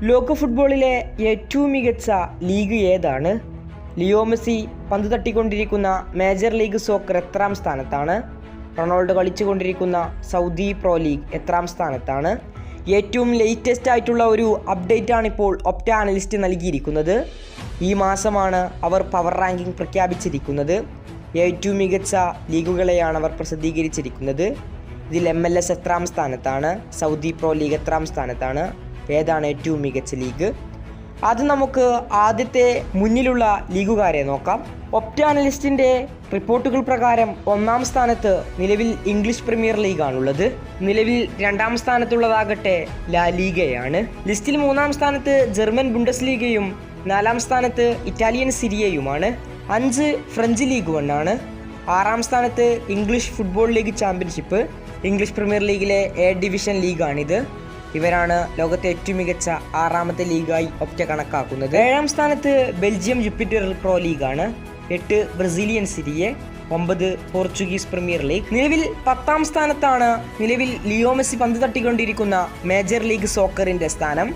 ലോക ഫുട്ബോളിലെ ഏറ്റവും മികച്ച ലീഗ് ഏതാണ്? ലിയോ മെസ്സി പന്ത് തട്ടിക്കൊണ്ടിരിക്കുന്ന മേജർ ലീഗ് സോക്കർ എത്രാം സ്ഥാനത്താണ്? റൊണാൾഡോ കളിച്ചുകൊണ്ടിരിക്കുന്ന സൗദി പ്രോ ലീഗ് എത്രാം സ്ഥാനത്താണ്? ഏറ്റവും ലേറ്റസ്റ്റ് ആയിട്ടുള്ള ഒരു അപ്ഡേറ്റ് ആണിപ്പോൾ ഒപ്റ്റ അനലിസ്റ്റ് നൽകിയിരിക്കുന്നത്. ഈ മാസമാണ് അവർ പവർ റാങ്കിംഗ് പ്രഖ്യാപിച്ചിരിക്കുന്നത്. ഏറ്റവും മികച്ച ലീഗുകളെയാണ് അവർ പ്രസിദ്ധീകരിച്ചിരിക്കുന്നത്. ഇതിൽ MLS എത്രാം സ്ഥാനത്താണ്? സൗദി പ്രോ ലീഗ് എത്രാം സ്ഥാനത്താണ്? ഏതാണ് ഏറ്റവും മികച്ച ലീഗ്? അത് നമുക്ക് ആദ്യത്തെ മുന്നിലുള്ള ലീഗുകാരെ നോക്കാം. ഒപ്റ്റ അനലിസ്റ്റിൻ്റെ റിപ്പോർട്ടുകൾ പ്രകാരം ഒന്നാം സ്ഥാനത്ത് നിലവിൽ ഇംഗ്ലീഷ് പ്രീമിയർ ലീഗാണുള്ളത്. നിലവിൽ രണ്ടാം സ്ഥാനത്തുള്ളതാകട്ടെ ലാ ലീഗയാണ്. ലിസ്റ്റിൽ മൂന്നാം സ്ഥാനത്ത് ജർമ്മൻ ബുണ്ടസ് ലീഗയും നാലാം സ്ഥാനത്ത് ഇറ്റാലിയൻ സിരിയയുമാണ്. 5 ഫ്രഞ്ച് ലീഗ് 1 ആണ്. 6ാം സ്ഥാനത്ത് English football league championship, English premier ലീഗിലെ എ ഡിവിഷൻ ലീഗാണിത്. ഇവരാണ് ലോകത്തെ ഏറ്റവും മികച്ച 6ാമത്തെ ലീഗായി ഒപ്റ്റ കണക്കാക്കുന്നത്. 7ാം സ്ഥാനത്ത് ബെൽജിയം ജൂപ്പിറ്റർ പ്രോ ലീഗാണ്. 8 ബ്രസീലിയൻ സിരിയെ, 9 പോർച്ചുഗീസ് പ്രീമിയർ ലീഗ്. നിലവിൽ 10ാം സ്ഥാനത്താണ് നിലവിൽ ലിയോ മെസ്സി പന്ത് തട്ടിക്കൊണ്ടിരിക്കുന്ന മേജർ ലീഗ് സോക്കറിൻ്റെ സ്ഥാനം.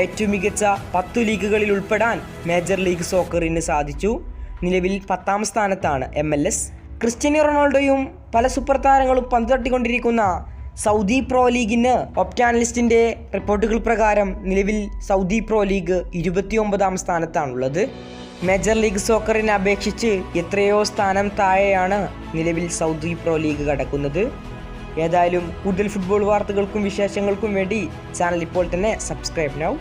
ഏറ്റവും മികച്ച 10 ലീഗുകളിൽ ഉൾപ്പെടാൻ മേജർ ലീഗ് സോക്കറിന് സാധിച്ചു. നിലവിൽ 10ാം സ്ഥാനത്താണ് MLS. ക്രിസ്ത്യാനോ റൊണാൾഡോയും പല സൂപ്പർ താരങ്ങളും പന്ത് തട്ടിക്കൊണ്ടിരിക്കുന്ന സൗദി പ്രോ ലീഗിന് ഒപ്റ്റ അനലിസ്റ്റിൻ്റെ റിപ്പോർട്ടുകൾ പ്രകാരം നിലവിൽ സൗദി പ്രോ ലീഗ് 29ാം സ്ഥാനത്താണുള്ളത്. മേജർ ലീഗ് സോക്കറിനെ അപേക്ഷിച്ച് എത്രയോ സ്ഥാനം താഴെയാണ് നിലവിൽ സൗദി പ്രോ ലീഗ് കടക്കുന്നത്. ഏതായാലും കൂടുതൽ ഫുട്ബോൾ വാർത്തകൾക്കും വിശേഷങ്ങൾക്കും വേണ്ടി ചാനൽ ഇപ്പോൾ തന്നെ സബ്സ്ക്രൈബ് നൗ.